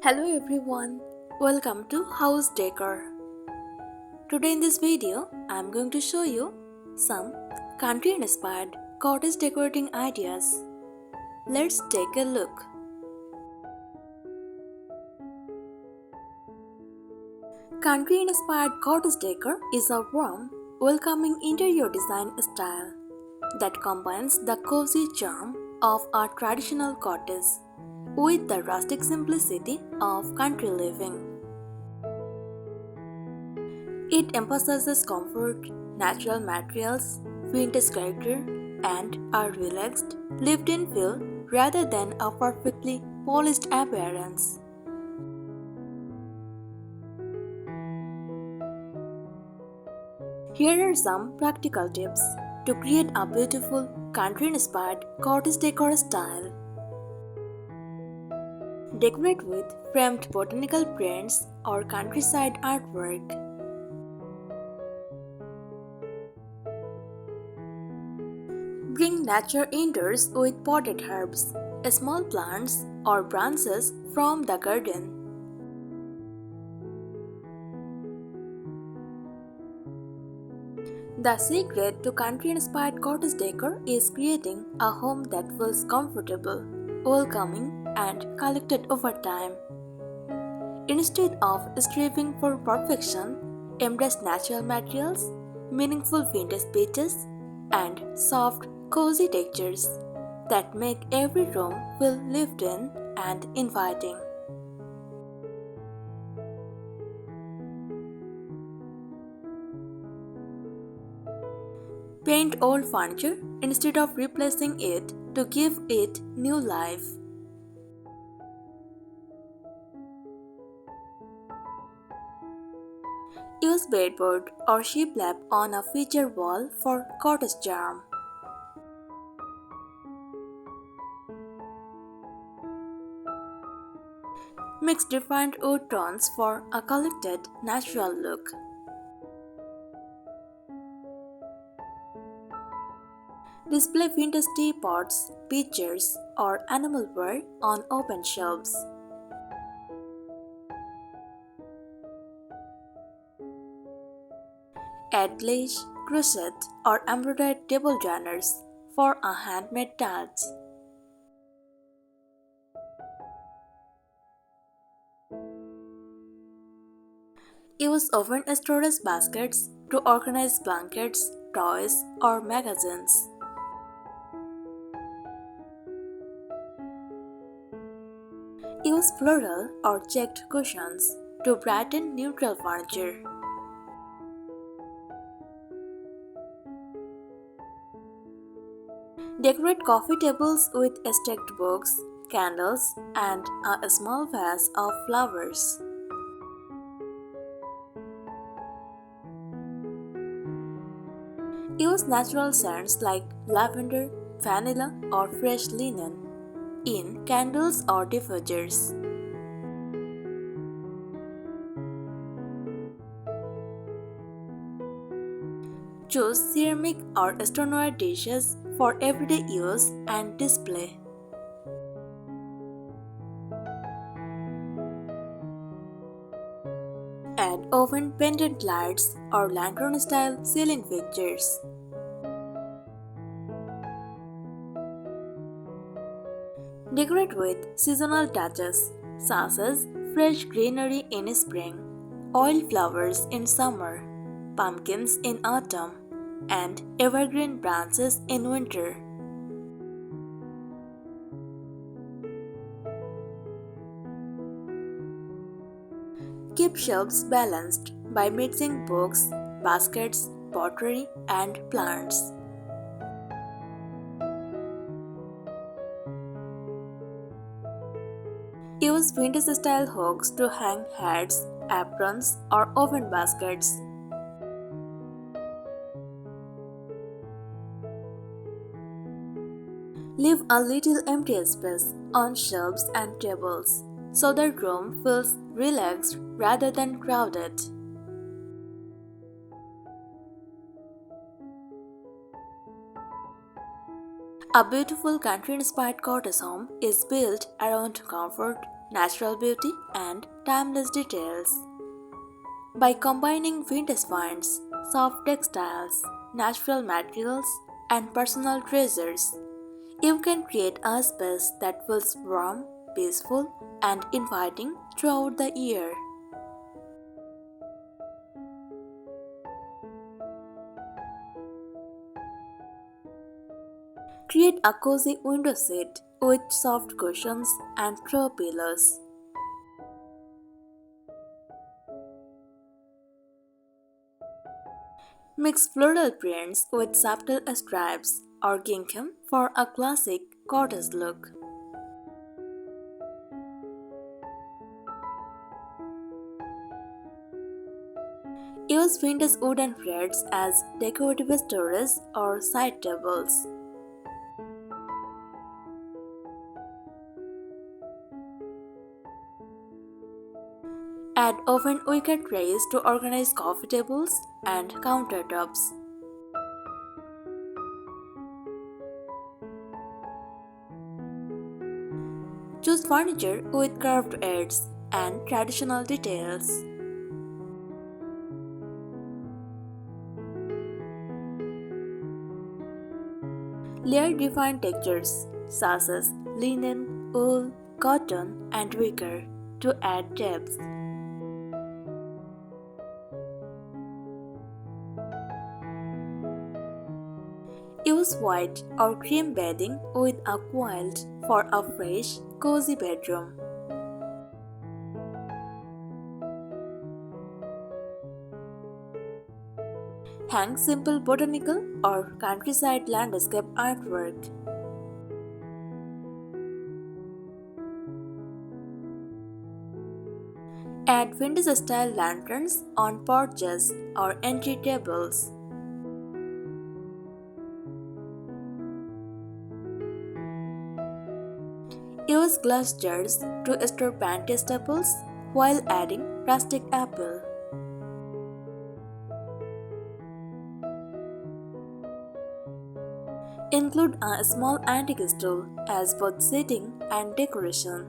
Hello everyone, welcome to House Decor. Today in this video, I am going to show you some country-inspired cottage decorating ideas. Let's take a look. Country-inspired cottage decor is a warm, welcoming interior design style that combines the cozy charm of a traditional cottage with the rustic simplicity of country living. It emphasizes comfort, natural materials, vintage character, and a relaxed, lived-in feel rather than a perfectly polished appearance. Here are some practical tips to create a beautiful, country-inspired cottage decor style. Decorate with framed botanical prints or countryside artwork. Bring nature indoors with potted herbs, small plants, or branches from the garden. The secret to country-inspired cottage decor is creating a home that feels comfortable, welcoming, and collected over time. Instead of striving for perfection, embrace natural materials, meaningful vintage pieces, and soft, cozy textures that make every room feel lived in and inviting. Paint old furniture instead of replacing it to give it new life. Use bedboard or shiplap on a feature wall for cottage charm. Mix different wood tones for a collected, natural look. Display vintage teapots, pictures, or animal wear on open shelves. Add lace, crochet, or embroidered table runners for a handmade touch. Use oven storage baskets to organize blankets, toys, or magazines. Use floral or checked cushions to brighten neutral furniture. Decorate coffee tables with stacked books, candles, and a small vase of flowers. Use natural scents like lavender, vanilla, or fresh linen in candles or diffusers. Choose ceramic or stoneware dishes for everyday use and display. Add oven pendant lights or lantern-style ceiling fixtures. Decorate with seasonal touches such as fresh greenery in spring, oil flowers in summer, pumpkins in autumn, and evergreen branches in winter. Keep shelves balanced by mixing books, baskets, pottery, and plants. Use vintage-style hooks to hang hats, aprons, or oven baskets. Leave a little empty space on shelves and tables so the room feels relaxed rather than crowded. A beautiful country-inspired cottage home is built around comfort, natural beauty, and timeless details. By combining vintage finds, soft textiles, natural materials, and personal treasures, you can create a space that feels warm, peaceful, and inviting throughout the year. Create a cozy window seat with soft cushions and throw pillows. Mix floral prints with subtle stripes or gingham for a classic cottage look. Use vintage wooden threads as decorative storage or side tables. Add oven wicker trays to organize coffee tables and countertops. Choose furniture with curved edges and traditional details. Layer different textures such as linen, wool, cotton, and wicker to add depth. Use white or cream bedding with a quilt for a fresh, cozy bedroom. Hang simple botanical or countryside landscape artwork. Add vintage-style lanterns on porches or entry tables. Use glass jars to store pantry staples while adding rustic apple. Include a small antique stool as both seating and decoration.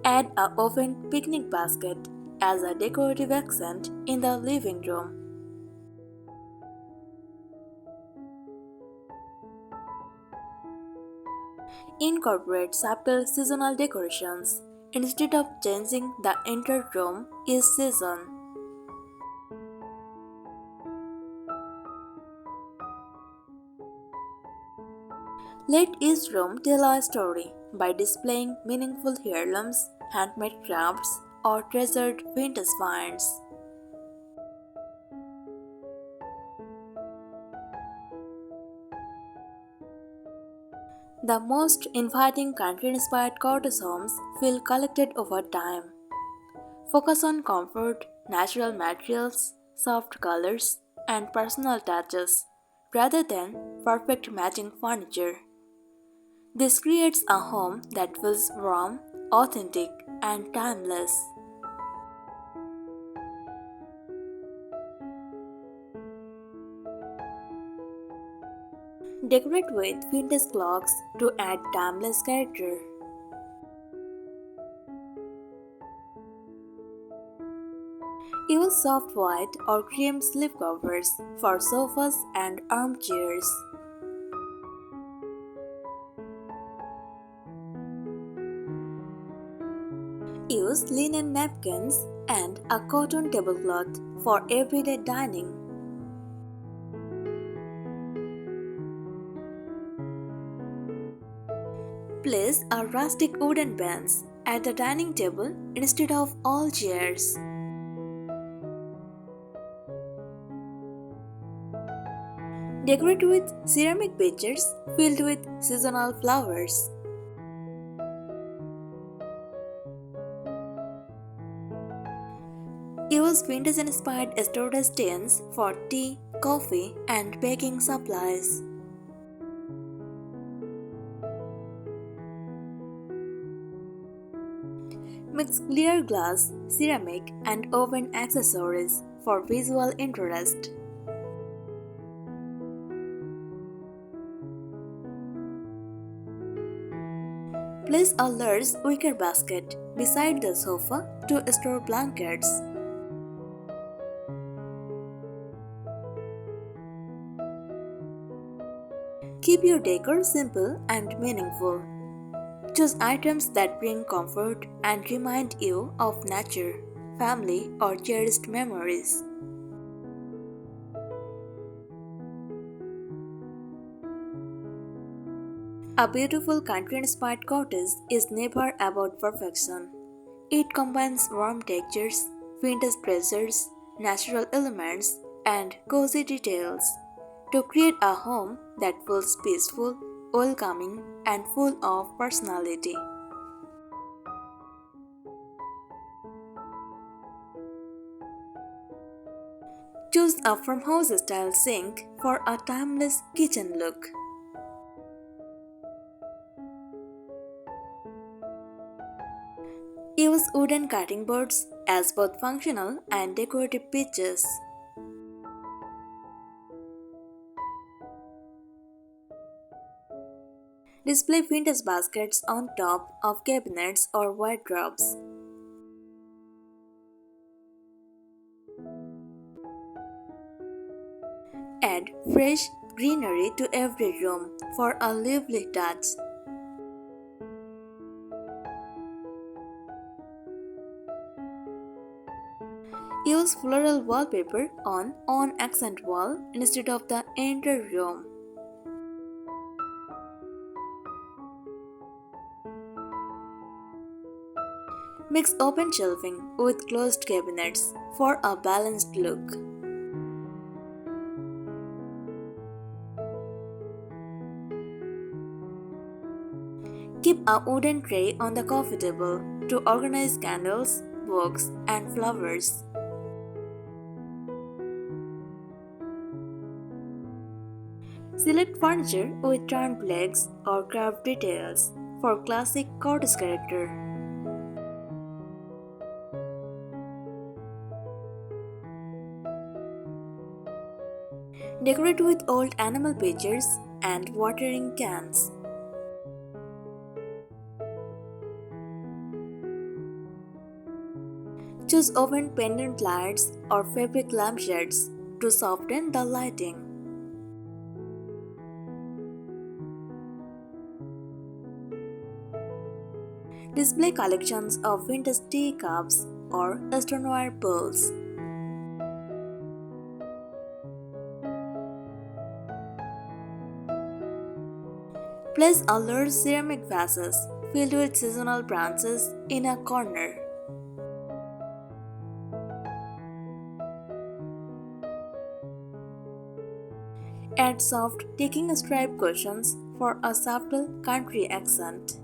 Add a woven picnic basket as a decorative accent in the living room. Incorporate subtle seasonal decorations instead of changing the entire room each season. Let each room tell a story by displaying meaningful heirlooms, handmade crafts, or treasured vintage finds. The most inviting country-inspired cottage homes feel collected over time. Focus on comfort, natural materials, soft colors, and personal touches, rather than perfect matching furniture. This creates a home that feels warm, authentic, and timeless. Decorate with vintage clocks to add timeless character. Use soft white or cream slipcovers for sofas and armchairs. Use linen napkins and a cotton tablecloth for everyday dining. Place a rustic wooden bench at the dining table instead of all chairs. Decorate with ceramic pitchers filled with seasonal flowers. Use vintage-inspired storage tins for tea, coffee, and baking supplies. Mix clear glass, ceramic, and oven accessories for visual interest. Place a large wicker basket beside the sofa to store blankets. Keep your decor simple and meaningful. Choose items that bring comfort and remind you of nature, family, or cherished memories. A beautiful country-inspired cottage is never about perfection. It combines warm textures, vintage treasures, natural elements, and cozy details to create a home that feels peaceful, welcoming, and full of personality. Choose a farmhouse style sink for a timeless kitchen look. Use wooden cutting boards as both functional and decorative pieces. Display vintage baskets on top of cabinets or wardrobes. Add fresh greenery to every room for a lively touch. Use floral wallpaper on accent wall instead of the entire room. Mix open shelving with closed cabinets for a balanced look. Keep a wooden tray on the coffee table to organize candles, books, and flowers. Select furniture with turned legs or carved details for classic cottage character. Decorate with old animal pictures and watering cans. Choose open pendant lights or fabric lampshades to soften the lighting. Display collections of vintage teacups or stoneware bowls. Place a large ceramic vases filled with seasonal branches in a corner. Add soft ticking stripe cushions for a subtle country accent.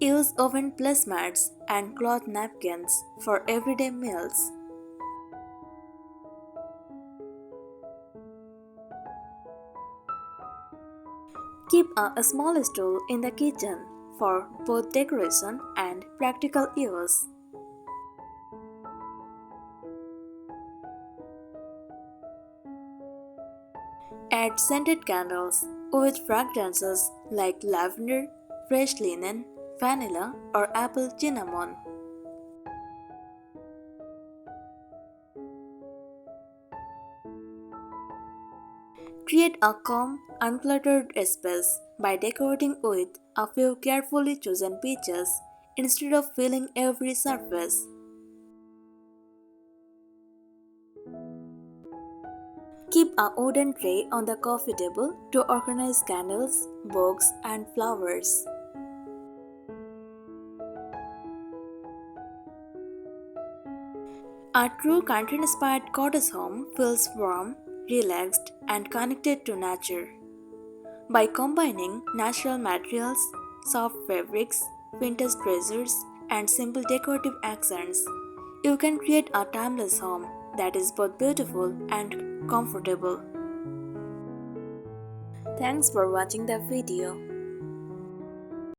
Use oven placemats and cloth napkins for everyday meals. Keep a small stool in the kitchen for both decoration and practical use. Add scented candles with fragrances like lavender, fresh linen, vanilla, or apple cinnamon. Create a calm, uncluttered space by decorating with a few carefully chosen pieces instead of filling every surface. Keep a wooden tray on the coffee table to organize candles, books, and flowers. A true country-inspired cottage home feels warm, relaxed, and connected to nature. By combining natural materials, soft fabrics, vintage treasures, and simple decorative accents, you can create a timeless home that is both beautiful and comfortable. Thanks for watching the video.